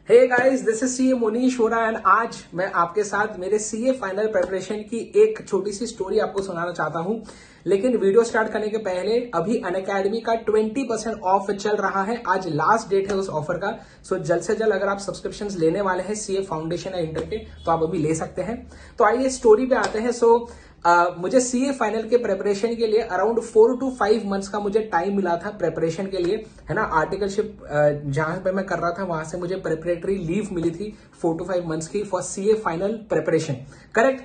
Hey guys, this is CA Monish Vora and आज मैं आपके साथ मेरे सीए फाइनल प्रिपरेशन की एक छोटी सी स्टोरी आपको सुनाना चाहता हूं। लेकिन वीडियो स्टार्ट करने के पहले अभी अनअकैडमी का 20% ऑफ चल रहा है। आज लास्ट डेट है उस ऑफर का। सो जल्द से जल्द अगर आप सब्सक्रिप्शंस लेने वाले हैं सीए फाउंडेशन या इंटर के तो आप अभी ले सकते हैं। तो आइए स्टोरी पे आते हैं। मुझे सीए फाइनल के प्रिपरेशन के लिए अराउंड 4 to 5 मंथ्स का मुझे टाइम मिला था प्रिपरेशन के लिए, है ना। आर्टिकलशिप जहां पे मैं कर रहा था वहां से मुझे प्रिपरेटरी लीव मिली थी 4 to 5 मंथ्स की for CA final preparation, correct.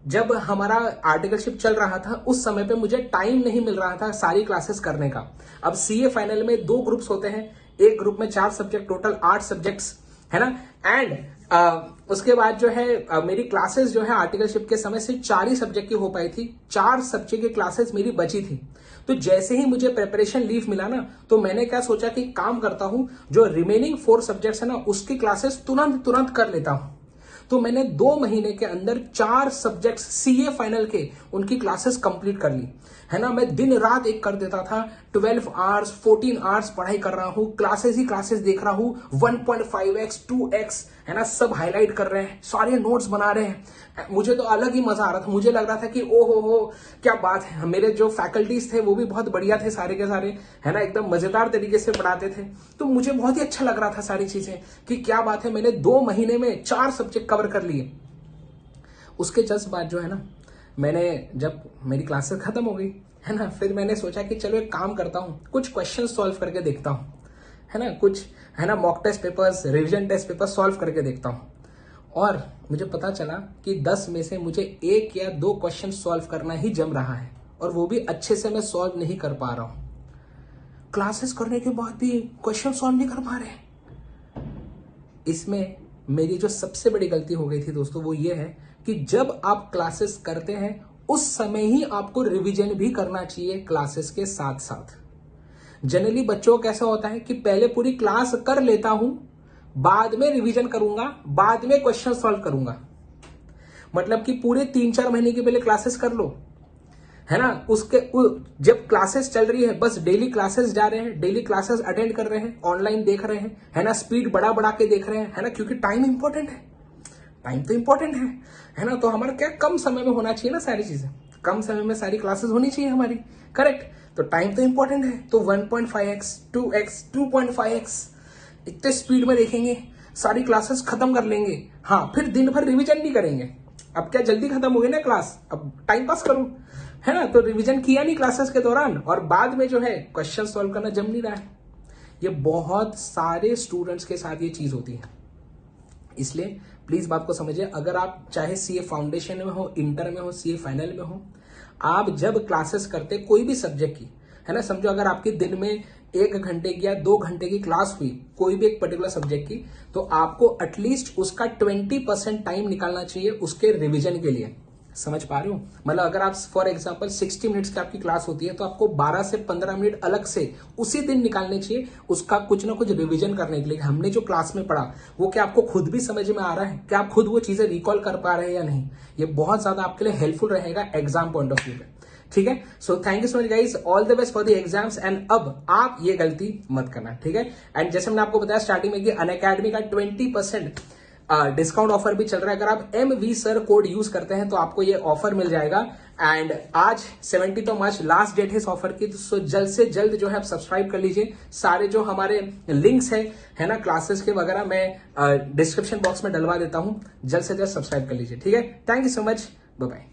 जब हमारा आर्टिकलशिप चल रहा था उस समय पे मुझे टाइम नहीं मिल रहा था सारी क्लासेस करने का। अब सीए फाइनल में 2 ग्रुप्स होते हैं, एक ग्रुप में 4 सब्जेक्ट, टोटल 8 सब्जेक्ट्स, है ना। एंड उसके बाद जो है मेरी क्लासेस जो है आर्टिकलशिप के समय से 4 ही सब्जेक्ट की हो पाई थी। 4 सब्जेक्ट की क्लासेस मेरी बची थी। तो जैसे ही मुझे प्रिपरेशन लीव मिला ना, तो मैंने क्या सोचा कि काम करता हूं, जो रिमेनिंग 4 सब्जेक्ट्स है ना उसकी क्लासेस तुरंत कर लेता हूं। तो मैंने 2 महीने के अंदर 4 सब्जेक्ट्स सीए फाइनल के उनकी क्लासेस कंप्लीट कर ली, है ना। मैं दिन रात एक कर देता था, 12 आवर्स 14 आवर्स पढ़ाई कर रहा हूं, क्लासेस ही क्लासेस देख रहा हूं, 1.5x 2x, है ना, सब हाईलाइट कर रहे हैं, सारे नोट्स बना रहे हैं। मुझे तो अलग ही मजा आ रहा था। मुझे लग रहा था कि ओ हो क्या बात है। मेरे जो फैकल्टीज थे वो भी बहुत बढ़िया थे, सारे के सारे, है ना, एकदम मजेदार तरीके से पढ़ाते थे। तो मुझे बहुत ही अच्छा लग रहा था सारी चीजें कि क्या बात है, मैंने 2 महीने में 4 सब्जेक्ट कवर कर लिए। उसके जस्ट बाद जो है ना, मैंने जब मेरी क्लासेस खत्म हो गई, है ना, फिर मैंने सोचा कि चलो एक काम करता हूं, कुछ क्वेश्चन सॉल्व करके देखता हूं, है ना, कुछ, है ना, mock test papers, revision test paper solve करके देखता हूं। और मुझे पता चला कि 10 में से मुझे 1 या 2 क्वेश्चन सॉल्व करना ही जम रहा है, और वो भी अच्छे से मैं सॉल्व नहीं कर पा रहा हूं। क्लासेस करने के बाद भी क्वेश्चन सॉल्व नहीं कर पा रहे। इसमें मेरी जो सबसे बड़ी गलती हो गई थी दोस्तों, वो ये है कि जब आप क्लासेस करते हैं उस समय ही आपको रिवीजन भी करना चाहिए क्लासेस के साथ साथ। जनरली बच्चों को कैसा होता है कि पहले पूरी क्लास कर लेता हूं, बाद में रिवीजन करूंगा, बाद में क्वेश्चन सॉल्व करूंगा। मतलब कि पूरे 3-4 महीने के पहले क्लासेस कर लो, है ना। जब क्लासेस चल रही है बस डेली क्लासेस जा रहे हैं, डेली क्लासेस अटेंड कर रहे हैं, ऑनलाइन देख रहे हैं, है ना, स्पीड बढ़ा के देख रहे हैं, है ना, क्योंकि टाइम इंपॉर्टेंट है। टाइम तो इंपॉर्टेंट है ना। तो हमारा क्या कम समय में होना चाहिए ना, सारी चीजें कम समय में सारी क्लासेस होनी चाहिए हमारी, करेक्ट। तो टाइम तो इंपॉर्टेंट है। तो 1.5x 2x 2.5x इतने स्पीड में देखेंगे, सारी क्लासेस खत्म कर लेंगे। हाँ, फिर दिन भर रिवीजन नहीं करेंगे। अब क्या जल्दी खत्म हो गई ना क्लास, अब टाइम पास करूं, है ना। तो रिवीजन किया नहीं क्लासेस के दौरान, और बाद में जो है क्वेश्चन सॉल्व करना जम नहीं रहा है। ये बहुत सारे स्टूडेंट्स के साथ ये चीज होती है। इसलिए प्लीज बात को समझिए। अगर आप चाहे सीए फाउंडेशन में हो, इंटर में हो, सीए फाइनल में हो, आप जब क्लासेस करते कोई भी सब्जेक्ट की, है ना, समझो अगर आपके दिन में 1 घंटे की या 2 घंटे की क्लास हुई कोई भी एक पर्टिकुलर सब्जेक्ट की, तो आपको एटलीस्ट उसका 20% टाइम निकालना चाहिए उसके रिवीजन के लिए। समझ पा रहे हो? मतलब अगर आप फॉर एग्जांपल 60 मिनट्स की आपकी क्लास होती है, तो आपको 12 से 15 मिनट अलग से उसी दिन निकालने चाहिए उसका कुछ ना कुछ रिवीजन करने के लिए। हमने जो क्लास में पढ़ा वो क्या आपको खुद भी समझ में आ रहा है, क्या आप खुद वो चीजें रिकॉल कर पा रहे हैं या नहीं। ये बहुत ज्यादा आपके लिए हेल्पफुल रहेगा एग्जाम पॉइंट ऑफ व्यू पे, ठीक है। So thank you so much guys, all the best for the exams. And अब आप ये गलती मत करना, ठीक है। एंड जैसे मैंने आपको बताया स्टार्टिंग में कि अनअकैडमी का 20% डिस्काउंट ऑफर भी चल रहा है। अगर आप MV सर कोड यूज करते हैं तो आपको ये ऑफर मिल जाएगा। एंड आज 17 मार्च लास्ट डेट है इस ऑफर की। तो जल्द से जल्द जो है आप सब्सक्राइब कर लीजिए। सारे जो हमारे लिंक्स है ना क्लासेस के वगैरह, मैं डिस्क्रिप्शन बॉक्स में डलवा देता हूं। जल्द से जल्द सब्सक्राइब कर लीजिए, ठीक है। Thank you so much, bye bye.